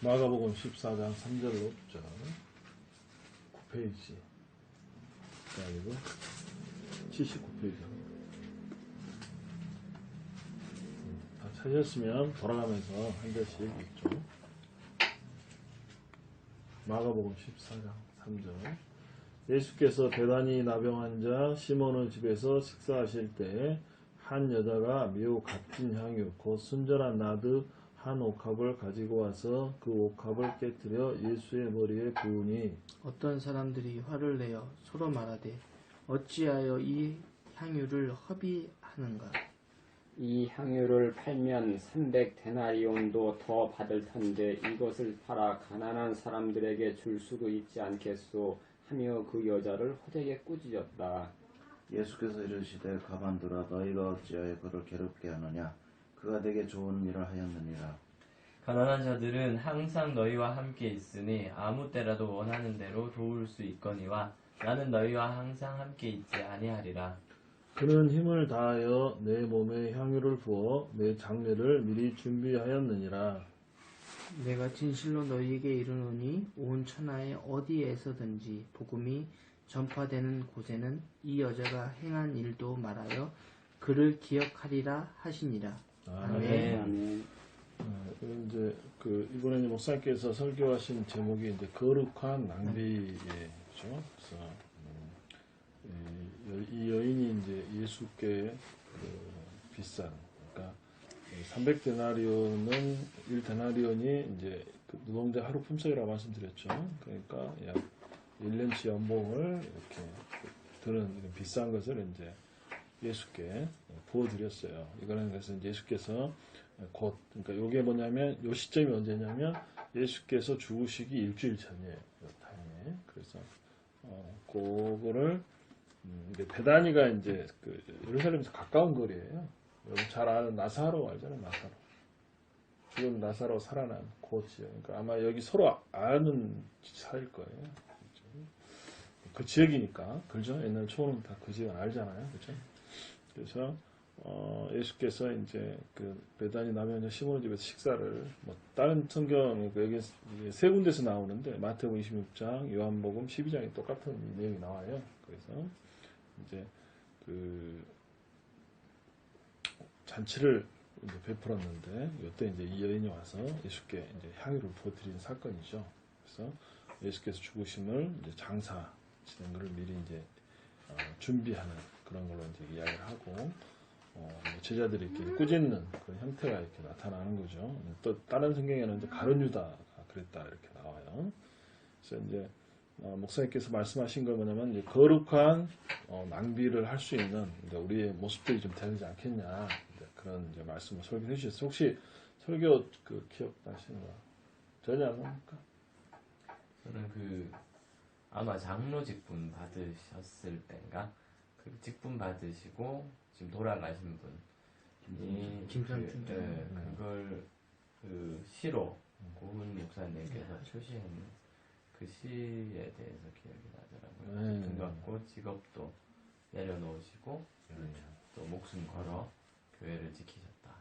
마가복음 14장 3절로 6절 9페이지 아니고 79페이지 다 찾으셨으면 돌아가면서 한 절씩 읽죠. 마가복음 14장 3절 예수께서 베다니 나병 환자 시몬의 집에서 식사하실 때에 한 여자가 매우 값진 향유 곧 순전한 나드 한 옥합을 가지고 와서 그 옥합을 깨뜨려 예수의 머리에 부으니 어떤 사람들이 화를 내어 서로 말하되 어찌하여 이 향유를 허비하는가. 이 향유를 팔면 300데나리온도 더 받을 텐데 이것을 팔아 가난한 사람들에게 줄 수도 있지 않겠소 하며 그 여자를 호되게 꾸짖었다. 예수께서 이르시되 가만두라. 너희가 어찌하여 그를 괴롭게 하느냐. 그가 내게 좋은 일을 하였느니라. 가난한 자들은 항상 너희와 함께 있으니 아무 때라도 원하는 대로 도울 수 있거니와 나는 너희와 항상 함께 있지 아니하리라. 그는 힘을 다하여 내 몸에 향유를 부어 내 장례를 미리 준비하였느니라. 내가 진실로 너희에게 이르노니 온 천하에 어디에서든지 복음이 전파되는 곳에는 이 여자가 행한 일도 말하여 그를 기억하리라 하시니라. 아멘. 이제 이번에 목사님께서 설교하신 제목이 이제 거룩한 낭비예죠. 그래서 이 여인이 이제 예수께 비싼, 그러니까 300데나리온은 1데나리온이 이제 노동자 하루 품삯이라고 말씀드렸죠. 그러니까 약 1년치 연봉을 이렇게 드는 이런 비싼 것을 이제 예수께 부어드렸어요. 이거는 그래서 이제 예수께서 곧, 그러니까 요게 뭐냐면, 요 시점이 언제냐면, 예수께서 죽으시기 일주일 전이에요. 요 타임에. 그래서, 그거를, 이게 베다니가 이제, 예루살렘에서 가까운 거리예요. 여러분 잘 아는 나사로 알잖아요, 나사로. 지금 나사로 살아난 그 지역. 그러니까 아마 여기 서로 아는 사이일 거예요. 그렇죠? 그 지역이니까. 그죠? 옛날 초는 다 그 지역 알잖아요. 그죠? 그래서, 예수께서 이제 베다니 나병 환자 시몬의 집에서 식사를 다른 성경 여기 세 군데서 나오는데 마태복음 26장, 요한복음 12장이 똑같은 내용이 나와요. 그래서 이제 잔치를 이제 베풀었는데 이때 이제 이 여인이 와서 예수께 이제 향유를 부어드린 사건이죠. 그래서 예수께서 죽으심을 이제 장사 진행 것을 미리 이제 준비하는 그런 걸로 이제 이야기를 하고. 제자들이 이렇게 꾸짖는 그런 형태가 이렇게 나타나는 거죠. 또 다른 성경에는 이제 가룟 유다가 그랬다 이렇게 나와요. 그래서 이제 목사님께서 말씀하신 건 뭐냐면 이제 거룩한 낭비를 할 수 있는 우리의 모습들이 좀 되지 않겠냐 그런 이제 말씀을 설교해 주셨어요. 혹시 설교 기억나시는 거 전혀 안 납니까? 저는 아마 장로 직분 받으셨을 때인가 직분 받으시고 지금 돌아가신 분이 김삼춘 그걸 시로 고훈 목사님께서 표시한 그 시에 대해서 기억이 나더라고요. 등받고 직업도 내려놓으시고 또 목숨 걸어 교회를 지키셨다.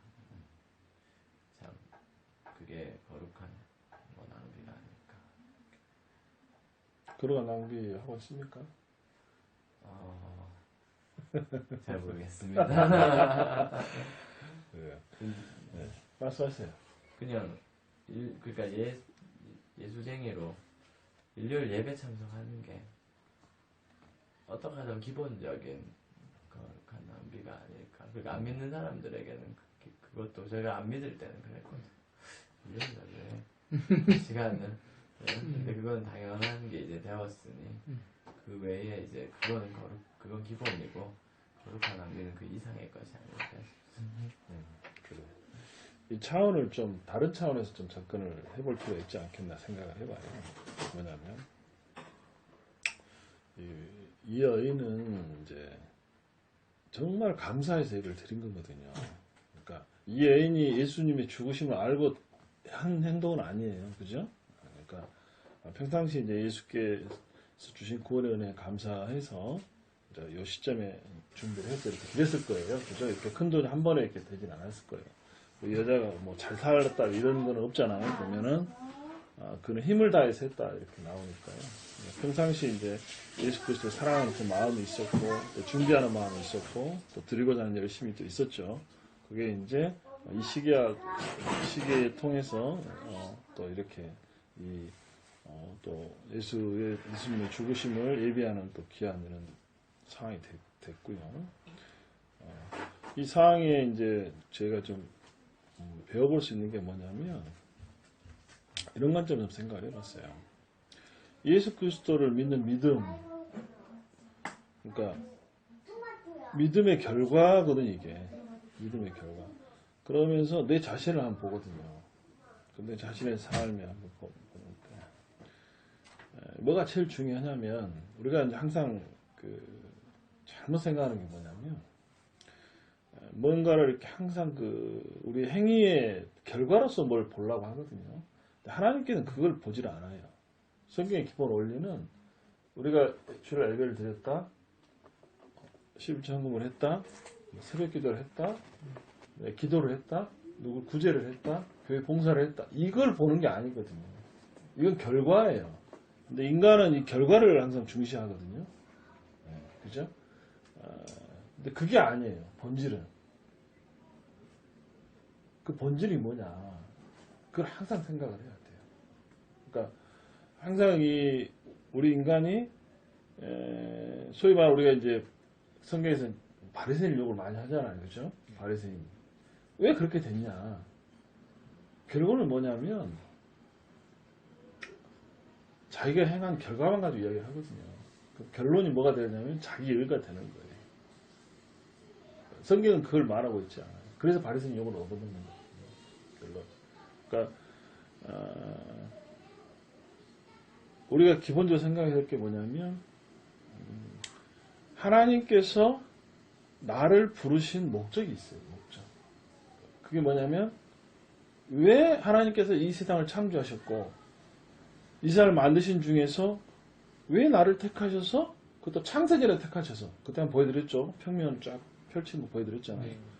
참 그게 거룩한 낭비가 아닐까. 거룩한 낭비 하고 있습니까? 잘 모르겠습니다. 네. 말씀하세요. 그냥 그러니까 예수쟁이로 일요일 예배 참석하는 게 어떻게 하든 기본적인 거룩한 낭비가 아닐까. 그러니까 안 믿는 사람들에게는 그것도 저희가 안 믿을 때는 그랬거든요. 일요일날 왜 시간을 근데 그건 당연한 게 이제 되었으니 그 외에 이제 그건 기본이고 거룩한 낭비는 그 이상의 것이 아닐까 싶습니다. 그래. 이 차원을 좀 다른 차원에서 좀 접근을 해볼 필요가 있지 않겠나 생각을 해봐요. 뭐냐면 이 여인은 이제 정말 감사해서 예배를 드린 거거든요. 그러니까 이 여인이 예수님의 죽으심을 알고 한 행동은 아니에요, 그죠? 그러니까 평상시 이제 예수께서 주신 구원의 은혜에 감사해서 이 시점에 준비를 해서 이렇게 드렸을 거예요. 그죠? 이렇게 큰 돈이 한 번에 이렇게 되진 않았을 거예요. 이 여자가 뭐 잘 살았다 이런 건 없잖아요. 보면은 그는 힘을 다해서 했다 이렇게 나오니까요. 평상시 이제 예수 그리스도를 사랑하는 그 마음이 있었고 또 준비하는 마음이 있었고 또 드리고자 하는 열심이 또 있었죠. 그게 이제 이 시기에 통해서 또 이렇게 또 예수님의 죽으심을 예비하는 또 귀한 이런 상황이 됐고요. 이 상황에 이제 제가 좀 배워볼 수 있는 게 뭐냐면 이런 관점을 좀 생각을 해봤어요. 예수 그리스도를 믿는 믿음, 그러니까 믿음의 결과거든 이게. 믿음의 결과. 그러면서 내 자신을 한번 보거든요. 내 자신의 삶을 한번 보는데 뭐가 제일 중요하냐면 우리가 이제 항상 잘못 생각하는 게 뭐냐면 뭔가를 이렇게 항상 우리 행위의 결과로서 뭘 보려고 하거든요. 하나님께는 그걸 보질 않아요. 성경의 기본 원리는 우리가 주를 예배를 드렸다, 11조 헌금을 했다, 새벽 기도를 했다, 기도를 했다, 누구 구제를 했다, 교회 봉사를 했다. 이걸 보는 게 아니거든요. 이건 결과예요. 근데 인간은 이 결과를 항상 중시하거든요. 그죠? 근데 그게 아니에요. 본질은. 그 본질이 뭐냐. 그걸 항상 생각을 해야 돼요. 그러니까 항상 우리 인간이 소위 말해 우리가 이제 성경에서 바리새인 욕을 많이 하잖아요. 그죠? 바리새인. 왜 그렇게 됐냐. 결론은 뭐냐면 자기가 행한 결과만 가지고 이야기를 하거든요. 그 결론이 뭐가 되냐면 자기 의가 되는 거예요. 성경은 그걸 말하고 있지 않아요. 그래서 바리새인 욕을 얻어먹는 거예요. 결론. 그러니까 우리가 기본적으로 생각해야 할 게 뭐냐면 하나님께서 나를 부르신 목적이 있어요. 목적. 그게 뭐냐면 왜 하나님께서 이 세상을 창조하셨고 이 세상을 만드신 중에서 왜 나를 택하셔서 그것도 창세전에 택하셔서 그때 한번 보여드렸죠. 평면 쫙 펼친 거 보여드렸잖아요.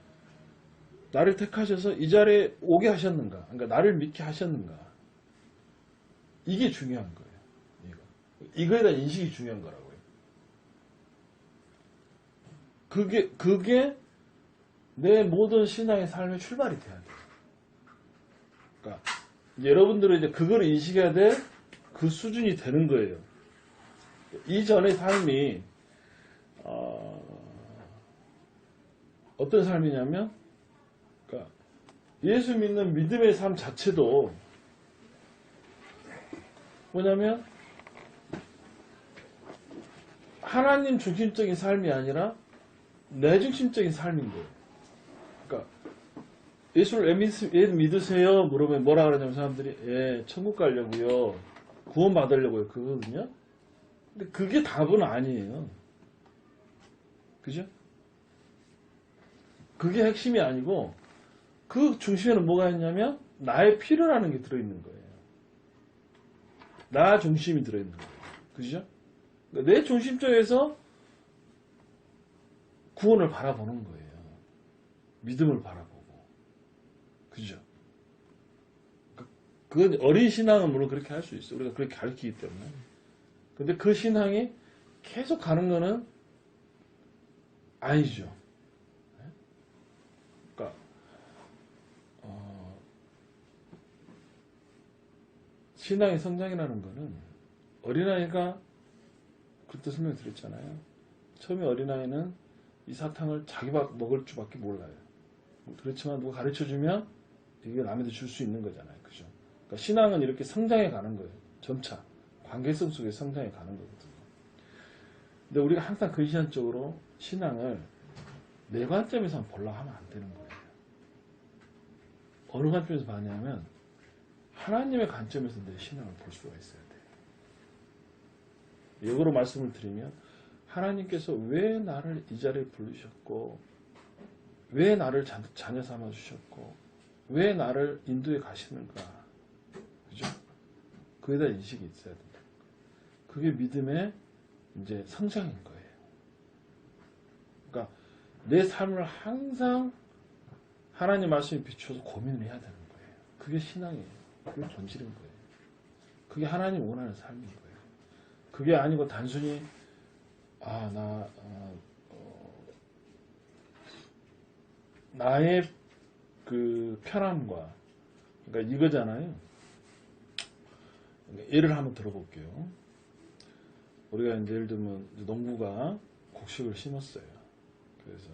나를 택하셔서 이 자리에 오게 하셨는가? 그러니까 나를 믿게 하셨는가? 이게 중요한 거예요. 이거에 대한 인식이 중요한 거라고요. 그게 내 모든 신앙의 삶의 출발이 돼야 돼요. 그러니까 여러분들은 이제 그걸 인식해야 될 그 수준이 되는 거예요. 이전의 삶이 어떤 삶이냐면 그러니까 예수 믿는 믿음의 삶 자체도 뭐냐면 하나님 중심적인 삶이 아니라 내 중심적인 삶인 거예요. 그러니까 예수를 왜 믿으세요? 물으면 뭐라 그러냐면 사람들이 예, 천국 가려고요. 구원 받으려고요. 그거거든요. 근데 그게 답은 아니에요. 그죠? 그게 핵심이 아니고 그 중심에는 뭐가 있냐면 나의 필요라는 게 들어있는 거예요. 나 중심이 들어있는 거예요. 그죠? 그러니까 내 중심 쪽에서 구원을 바라보는 거예요. 믿음을 바라보고. 그죠? 그건 어린 신앙은 물론 그렇게 할 수 있어요. 우리가 그렇게 가르치기 때문에. 근데 그 신앙이 계속 가는 거는 아니죠. 그러니까 신앙의 성장이라는 거는 어린아이가 그때 설명드렸잖아요. 처음에 어린아이는 이 사탕을 자기 먹을 줄밖에 몰라요. 그렇지만 누가 가르쳐주면 이게 남한테 줄 수 있는 거잖아요. 그죠? 그러니까 신앙은 이렇게 성장해 가는 거예요. 점차. 관계성 속에 성장해 가는 거거든요. 근데 우리가 항상 근시안적으로 신앙을 내 관점에서 한번 보려고 하면 안 되는 거예요. 어느 관점에서 봤냐면 하나님의 관점에서 내 신앙을 볼 수가 있어야 돼요. 역으로 말씀을 드리면 하나님께서 왜 나를 이 자리에 부르셨고 왜 나를 자녀 삼아 주셨고 왜 나를 인도에 가시는가. 그죠? 그에 대한 인식이 있어야 된다. 그게 믿음의 이제 성장인 거예요. 그러니까 내 삶을 항상 하나님 말씀에 비추어서 고민을 해야 되는 거예요. 그게 신앙이에요. 그게 본질인 거예요. 그게 하나님 원하는 삶인 거예요. 그게 아니고 단순히 나의 그 편함과, 그러니까 이거잖아요. 그러니까 예를 한번 들어볼게요. 우리가 이제 예를 들면 농부가 곡식을 심었어요. 그래서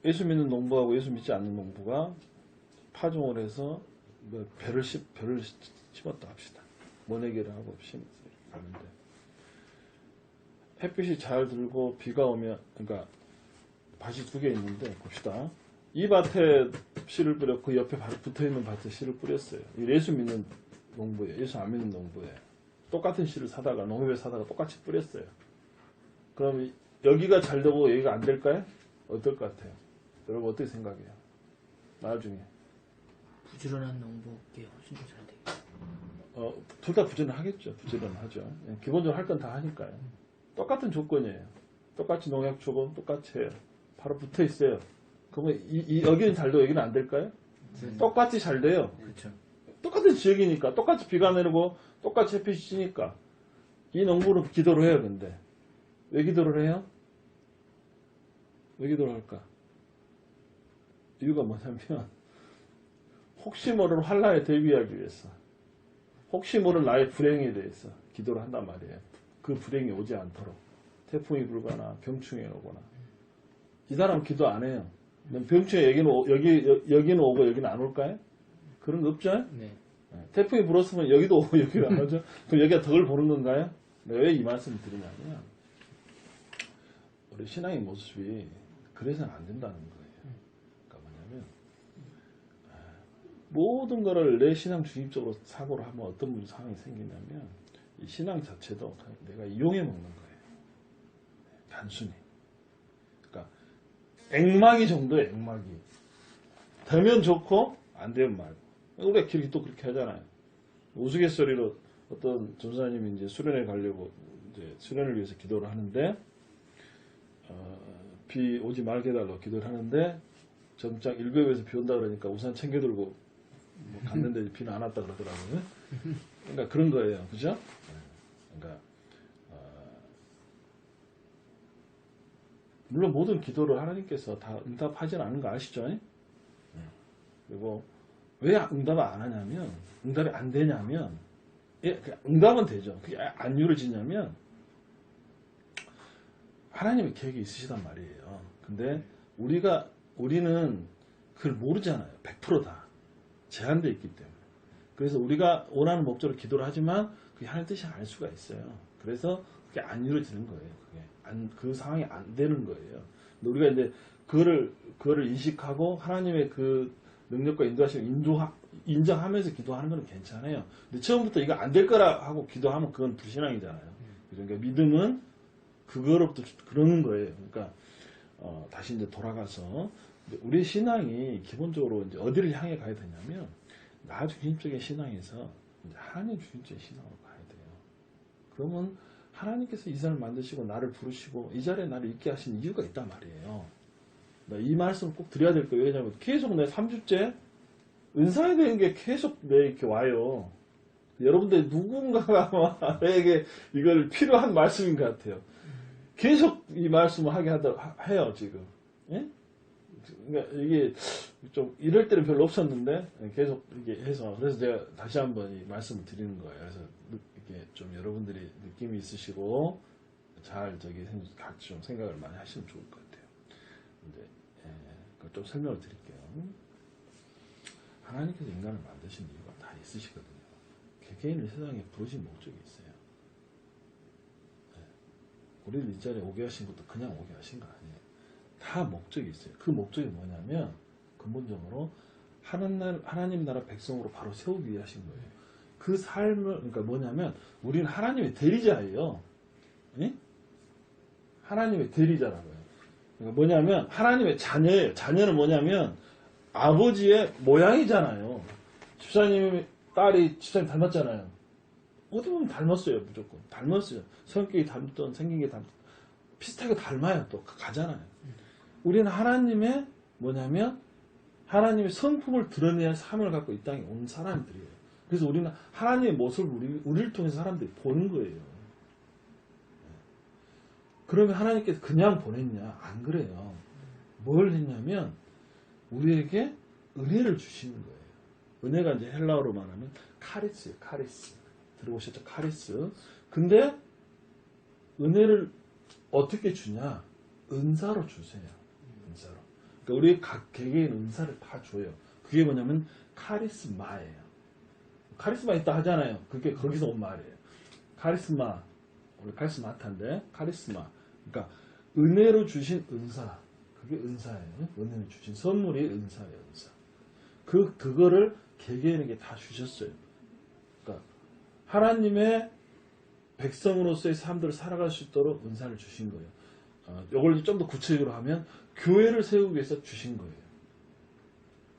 예수 믿는 농부하고 예수 믿지 않는 농부가 파종을 해서 뭐 배를 심었다 합시다. 모내기를 하고 심었어요. 가는데 햇빛이 잘 들고 비가 오면, 그러니까 밭이 2개 있는데 봅시다. 이 밭에 씨를 뿌렸고 그 옆에 붙어있는 밭에 씨를 뿌렸어요. 예수 믿는 농부예요. 예수 안 믿는 농부예요. 똑같은 씨를 사다가, 농협에 사다가 똑같이 뿌렸어요. 그럼 여기가 잘 되고 여기가 안 될까요? 어떨 것 같아요? 여러분 어떻게 생각해요? 나중에 부지런한 농부께 훨씬 더 잘 되겠죠. 둘 다 부지런하겠죠. 부지런하죠. 기본적으로 할 건 다 하니까요. 똑같은 조건이에요. 똑같이 농약 주고 똑같이 해요. 바로 붙어 있어요. 그러면 여기는 잘 되고 여기는 안 될까요? 똑같이 잘 돼요. 그렇죠. 똑같은 지역이니까, 똑같이 비가 내리고 똑같이 햇빛이 찌니까. 이 농부는 기도를 해요. 근데 왜 기도를 해요? 왜 기도를 할까? 이유가 뭐냐면 혹시 모를 환란에 대비하기 위해서, 혹시 모를 나의 불행에 대해서 기도를 한단 말이에요. 그 불행이 오지 않도록. 태풍이 불거나 병충해 오거나. 이 사람은 기도 안 해요. 병충해 여기는 오고 여기는 안 올까요? 그런 거 없죠? 네. 태풍이 불었으면 여기도 오고 여기도 안 오죠? 그럼 여기가 덕을 보는 건가요? 왜 이 말씀을 드리냐면 우리 신앙의 모습이 그래서는 안 된다는 거예요. 그러니까 뭐냐면 모든 거를 내 신앙 중립적으로 사고를 하면 어떤 문제 상황이 생기냐면 이 신앙 자체도 내가 이용해 먹는 거예요. 단순히. 그러니까 액막이 정도의 액막이. 되면 좋고 안 되면 말고. 우리가 길게 또 그렇게 하잖아요. 우스갯소리로 어떤 전사님이 이제 수련회 가려고 이제 수련을 위해서 기도를 하는데 비 오지 말게 해달라고 기도를 하는데 정작 일교에서 비 온다 그러니까 우산 챙겨 들고 뭐 갔는데 비는 안 왔다 그러더라고요. 그러니까 그런 거예요. 그죠? 그러니까 물론 모든 기도를 하나님께서 다 응답하지는 않은 거 아시죠? 그리고 왜 응답을 안 하냐면, 응답이 안 되냐면, 응답은 되죠. 그게 안 이루어지냐면 하나님의 계획이 있으시단 말이에요. 근데 우리는 그걸 모르잖아요. 100%다. 제한되어 있기 때문에. 그래서 우리가 원하는 목적으로 기도를 하지만 그게 하나님 뜻이 아닐 수가 있어요. 그래서 그게 안 이루어지는 거예요. 그 상황이 안 되는 거예요. 근데 우리가 이제 그거를 인식하고 하나님의 그 능력과 인도하심을 인정하면서 기도하는 건 괜찮아요. 근데 처음부터 이거 안 될 거라 하고 기도하면 그건 불신앙이잖아요. 그러니까 믿음은 그거로부터 그러는 거예요. 그러니까 다시 이제 돌아가서 우리 신앙이 기본적으로 이제 어디를 향해 가야 되냐면 나 중심적인 신앙에서 이제 하나님 중심적인 신앙으로 가야 돼요. 그러면 하나님께서 이 사람을 만드시고 나를 부르시고 이 자리에 나를 있게 하신 이유가 있단 말이에요. 이 말씀을 꼭 드려야 될 거예요. 왜냐하면 계속 내 3주째 은사에 대한 게 계속 이렇게 와요. 여러분들 누군가가 나에게 이걸 필요한 말씀인 것 같아요. 계속 이 말씀을 해요, 지금. 예? 그러니까 이게 좀 이럴 때는 별로 없었는데 계속 이게 해서 그래서 제가 다시 한번 이 말씀을 드리는 거예요. 그래서 이게 좀 여러분들이 느낌이 있으시고 잘 좀 생각을 많이 하시면 좋을 것 같아요. 근데 그걸 좀 설명을 드릴게요. 하나님께서 인간을 만드신 이유가 다 있으시거든요. 개개인을 세상에 부르신 목적이 있어요. 우리를 이 자리에 오게 하신 것도 그냥 오게 하신 거 아니에요. 다 목적이 있어요. 그 목적이 뭐냐면 근본적으로 하나님 나라 백성으로 바로 세우기 위해 하신 거예요. 그 삶을, 그러니까 뭐냐면 우리는 하나님의 대리자예요. 예? 하나님의 대리자라고요. 그러니까 뭐냐면 하나님의 자녀예요. 자녀는 뭐냐면 아버지의 모양이잖아요. 집사님 딸이 집사님 닮았잖아요. 어디 보면 닮았어요. 무조건 닮았어요. 성격이 닮든 생긴 게 닮든 비슷하게 닮아요. 또 가잖아요. 우리는 하나님의 뭐냐면 하나님의 성품을 드러내야 삶을 갖고 이 땅에 온 사람들이에요. 그래서 우리는 하나님의 모습을 우리를 통해서 사람들이 보는 거예요. 그러면 하나님께서 그냥 보냈냐? 안 그래요. 뭘 했냐면 우리에게 은혜를 주시는 거예요. 은혜가 이제 헬라어로 말하면 카리스예요. 카리스. 들어보셨죠? 카리스. 근데 은혜를 어떻게 주냐? 은사로 주세요. 은사로. 그러니까 우리 각 개개인 은사를 다 줘요. 그게 뭐냐면 카리스마예요. 카리스마 있다 하잖아요. 그게 거기서 온 말이에요. 카리스마. 우리 카리스마타인데 카리스마. 그러니까 은혜로 주신 은사. 그게 은사예요. 은혜로 주신 선물이 은사예요. 은사. 그거를 개개인에게 다 주셨어요. 그러니까 하나님의 백성으로서의 삶들을 살아갈 수 있도록 은사를 주신 거예요. 이걸 좀 더 구체적으로 하면 교회를 세우기 위해서 주신 거예요.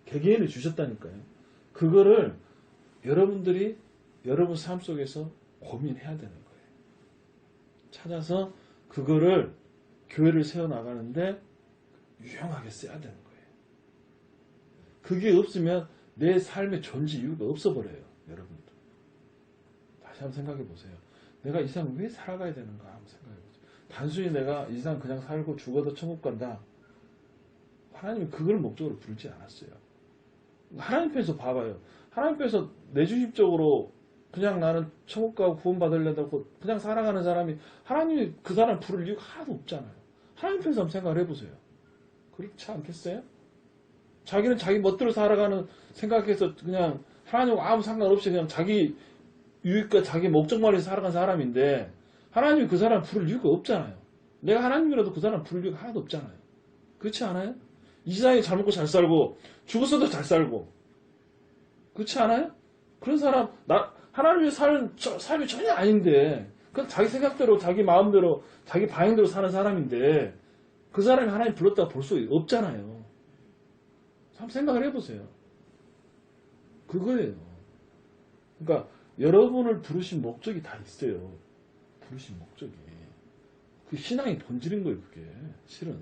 개개인이 주셨다니까요. 그거를 여러분들이 여러분 삶 속에서 고민해야 되는 거예요. 찾아서 그거를 교회를 세워나가는데 유용하게 써야 되는 거예요. 그게 없으면 내 삶의 존재 이유가 없어버려요. 여러분들. 다시 한번 생각해 보세요. 내가 이 세상 왜 살아가야 되는가 한번 생각해 보세요. 단순히 내가 이 세상 그냥 살고 죽어도 천국 간다. 하나님이 그걸 목적으로 부르지 않았어요. 하나님 편에서 봐봐요. 하나님 편에서 내주십적으로 그냥 나는 천국 가고 구원 받으려고 그냥 살아가는 사람이 하나님이 그 사람 부를 이유가 하나도 없잖아요. 하나님 편에서 한번 생각을 해보세요. 그렇지 않겠어요? 자기는 자기 멋대로 살아가는 생각해서 그냥 하나님과 아무 상관없이 그냥 자기 유익과 자기 목적만 위해서 살아간 사람인데 하나님이 그 사람 부를 이유가 없잖아요. 내가 하나님이라도 그 사람 부를 이유가 하나도 없잖아요. 그렇지 않아요? 이 세상에 잘 먹고 잘 살고 죽었어도 잘 살고 그렇지 않아요? 그런 사람 하나님의 삶이 전혀 아닌데 그건 자기 생각대로 자기 마음대로 자기 방향대로 사는 사람인데 그 사람이 하나님 불렀다고 볼 수 없잖아요. 한번 생각을 해보세요. 그거예요. 그러니까 여러분을 부르신 목적이 다 있어요. 부르신 목적이. 그 신앙의 본질인 거예요. 그게 실은.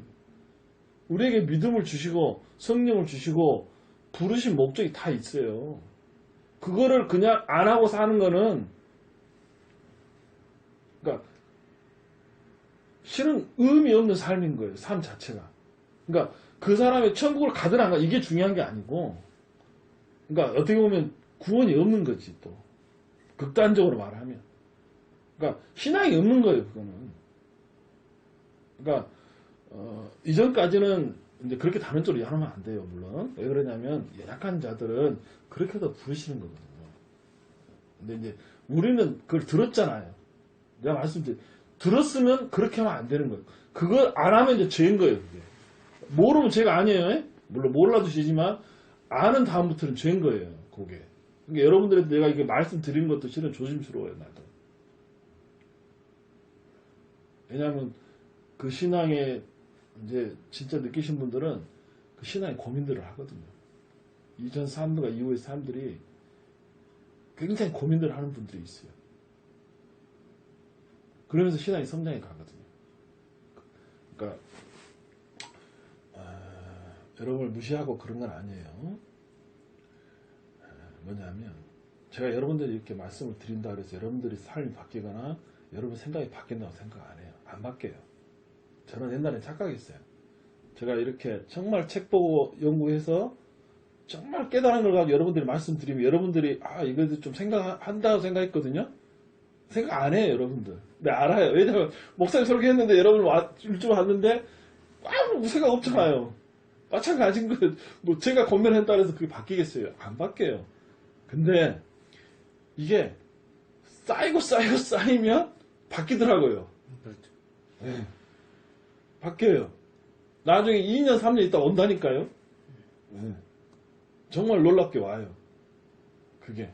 우리에게 믿음을 주시고 성령을 주시고 부르신 목적이 다 있어요. 그거를 그냥 안 하고 사는 거는 그러니까 실은 의미 없는 삶인 거예요. 삶 자체가. 그러니까 그 사람의 천국을 가든 안 가 이게 중요한 게 아니고 그러니까 어떻게 보면 구원이 없는 거지 또. 극단적으로 말하면. 그러니까 신앙이 없는 거예요. 그거는. 그러니까 이전까지는 이제 그렇게 단언적으로 하면 안 돼요. 물론. 왜 그러냐면 약한 자들은 그렇게도 부르시는 거거든요. 근데 이제 우리는 그걸 들었잖아요. 내가 말씀드린 들었으면 그렇게 하면 안 되는 거예요. 그걸 안 하면 이제 죄인 거예요. 그게. 모르면 죄가 아니에요. 물론 몰라도 죄지만 아는 다음부터는 죄인 거예요. 그게. 그러니까 여러분들한테 내가 이게 말씀드린 것도 실은 조심스러워요. 나도. 왜냐하면 그 신앙에 이제 진짜 느끼신 분들은 그 신앙의 고민들을 하거든요. 이전 삶들과 이후의 삶들이 굉장히 고민들을 하는 분들이 있어요. 그러면서 신앙이 성장해 가거든요. 그러니까 여러분을 무시하고 그런 건 아니에요. 뭐냐면 제가 여러분들이 이렇게 말씀을 드린다 그래서 여러분들이 삶이 바뀌거나 여러분 생각이 바뀐다고 생각 안 해요. 안 바뀌어요. 저는 옛날에 착각했어요. 제가 이렇게 정말 책 보고 연구해서 정말 깨달은 걸 가지고 여러분들이 말씀드리면 여러분들이 이것도 좀 생각한다고 생각했거든요. 생각 안 해요. 여러분들. 네, 알아요. 왜냐면 목사님 설교했는데 여러분 일주일 왔는데 아무 생각 없잖아요. 마찬가지인 거예요. 뭐 제가 권면했다 해서 그게 바뀌겠어요. 안 바뀌어요. 근데 이게 쌓이면 바뀌더라고요. 그렇죠. 네. 바뀌어요. 나중에 2년, 3년 있다 온다니까요. 네. 정말 놀랍게 와요. 그게.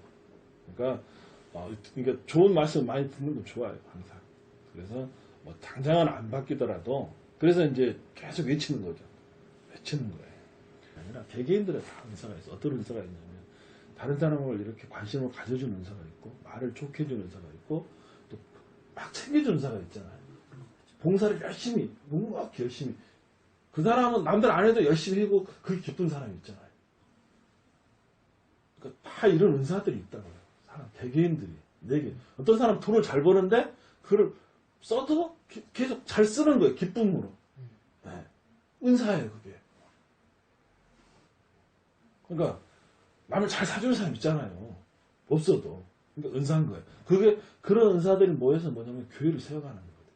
그러니까 좋은 말씀 많이 듣는 건 좋아요. 항상. 그래서 뭐 당장은 안 바뀌더라도 그래서 이제 계속 외치는 거죠. 외치는 거예요. 아니라 개개인들의 다 은사가 있어. 어떤 은사가 있냐면 다른 사람을 이렇게 관심을 가져주는 은사가 있고 말을 좋게 해주는 은사가 있고 또 막 챙겨주는 은사가 있잖아요. 봉사를 열심히 묵묵히 열심히 그 사람은 남들 안 해도 열심히 하고 그게 기쁜 사람이 있잖아요. 그러니까 다 이런 은사들이 있다고요. 개개인들이 내게 어떤 사람 돈을 잘 버는데 그걸 써도 계속 잘 쓰는 거예요. 기쁨으로. 네. 은사예요, 그게. 그러니까 남을 잘 사주는 사람 있잖아요. 없어도. 그러니까 은사인 거예요. 그게 그런 은사들이 모여서 뭐냐면 교회를 세워가는 거거든요.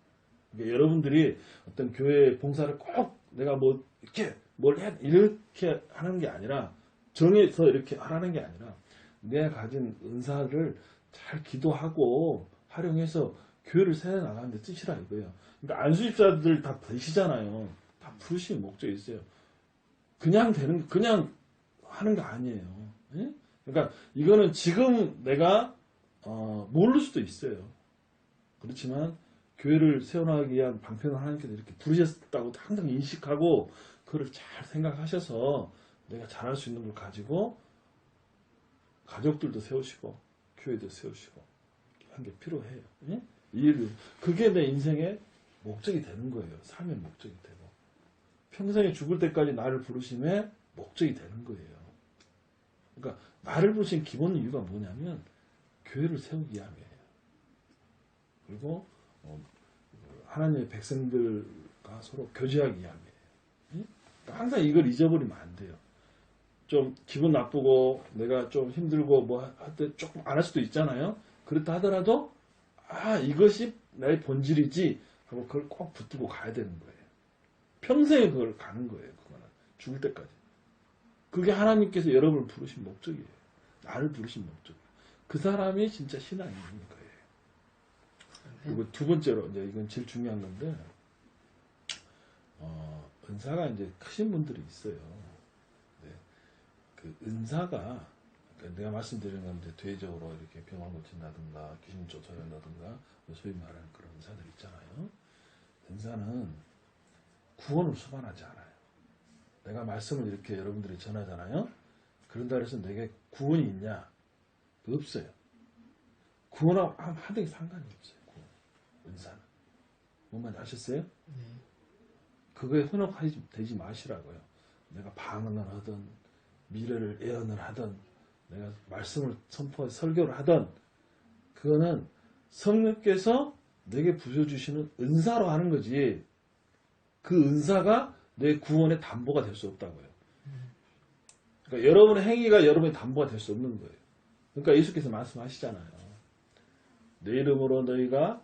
그러니까 여러분들이 어떤 교회 봉사를 꼭 내가 뭐 이렇게 뭘 해 이렇게 하는 게 아니라 정해서 이렇게 하라는 게 아니라 내가 가진 은사를 잘 기도하고 활용해서 교회를 세워나가는 데 뜻이라 이거예요. 그러니까 안수집사들 다 되시잖아요. 다 부르신 목적이 있어요. 그냥 그냥 하는 거 아니에요. 예? 그러니까 이거는 지금 내가 모를 수도 있어요. 그렇지만 교회를 세워나가기 위한 방편을 하나님께서 이렇게 부르셨다고 항상 인식하고 그걸 잘 생각하셔서 내가 잘할 수 있는 걸 가지고 가족들도 세우시고 교회도 세우시고 한 게 필요해요. 예? 그게 내 인생의 목적이 되는 거예요. 삶의 목적이 되고 평생에 죽을 때까지 나를 부르심에 목적이 되는 거예요. 그러니까 나를 부르신 기본 이유가 뭐냐면 교회를 세우기 위함이에요. 그리고 하나님의 백성들과 서로 교제하기 위함이에요. 예? 그러니까 항상 이걸 잊어버리면 안 돼요. 좀 기분 나쁘고 내가 좀 힘들고 뭐 할 때 조금 안 할 수도 있잖아요. 그렇다 하더라도 이것이 나의 본질이지 하고 그걸 꼭 붙들고 가야 되는 거예요. 평생에 그걸 가는 거예요. 그거는 죽을 때까지. 그게 하나님께서 여러분을 부르신 목적이에요. 나를 부르신 목적이에요. 그 사람이 진짜 신앙이 있는 거예요. 그리고 두 번째로 이제 이건 제일 중요한 건데 은사가 이제 크신 분들이 있어요. 네. 그 은사가 그러니까 내가 말씀드리는 건 이제 대외적으로 이렇게 병을 고친다든가 귀신 쫓아낸다든가 소위 말하는 그런 은사들 있잖아요. 은사는 구원을 수반하지 않아요. 내가 말씀을 이렇게 여러분들이 전하잖아요. 그런다 해서 내게 구원이 있냐? 없어요. 구원하고 하등이 상관이 없어요. 구원. 은사는. 뭔 말인지 아셨어요? 네. 그거에 현혹되지 마시라고요. 내가 방언을 하든 미래를 예언을 하든 내가 말씀을 선포 설교를 하든 그거는 성령께서 내게 부여주시는 은사로 하는 거지 그 은사가 내 구원의 담보가 될 수 없다고요. 그러니까 여러분의 행위가 여러분의 담보가 될 수 없는 거예요. 그러니까 예수께서 말씀하시잖아요. 내 이름으로 너희가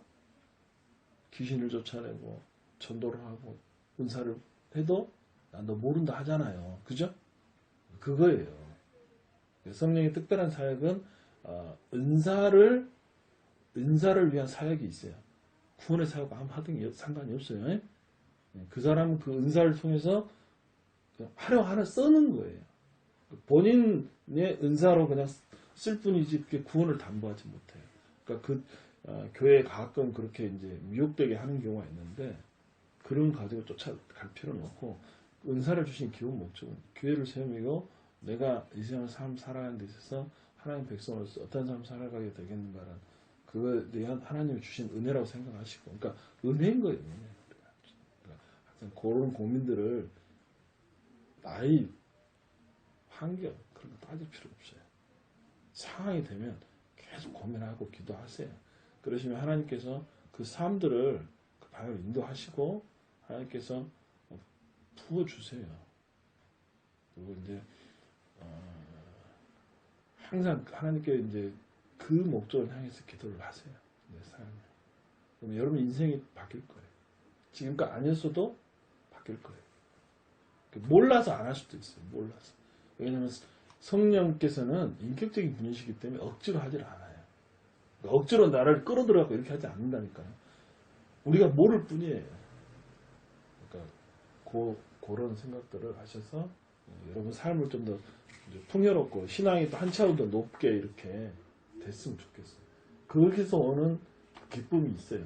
귀신을 쫓아내고 전도를 하고 은사를 해도 나 너 모른다 하잖아요. 그죠? 그거예요. 성령의 특별한 사역은 은사를 위한 사역이 있어요. 구원의 사역과 아무 하등이 상관이 없어요. 그 사람은 그 은사를 통해서 활용하는 쓰는 거예요. 본인의 은사로 그냥 쓸 뿐이지 그게 구원을 담보하지 못해요. 그러니까 교회에 가끔 그렇게 이제 미혹되게 하는 경우가 있는데 그런 가지고 쫓아갈 필요는 없고 은사를 주신 기본 목적은 교회를 세우고 내가 이 세상 삶 살아가는 데 있어서 하나님 백성으로서 어떤 삶 살아가게 되겠는가라는 그거에 대한 하나님이 주신 은혜라고 생각하시고 그러니까 은혜인 거예요. 은혜. 그러니까 항상 그런 고민들을 나이, 환경 그런 거 따질 필요 없어요. 상황이 되면 계속 고민하고 기도하세요. 그러시면 하나님께서 그 삶들을 그 방향으로 인도하시고 하나님께서 부어주세요. 그리고 이제 항상 하나님께 이제 그 목적을 향해서 기도를 하세요. 내 삶에. 그럼 여러분 인생이 바뀔 거예요. 지금까지 아니었어도 바뀔 거예요. 몰라서 안 할 수도 있어요. 몰라서. 왜냐하면 성령께서는 인격적인 분이시기 때문에 억지로 하질 않아요. 그러니까 억지로 나를 끌어들여갖고 이렇게 하지 않는다니까요. 우리가 모를 뿐이에요. 그러니까 그런 생각들을 하셔서 여러분 삶을 좀 더 풍요롭고 신앙이 또 한 차원 더 높게 이렇게 됐으면 좋겠어요. 거기서 오는 기쁨이 있어요.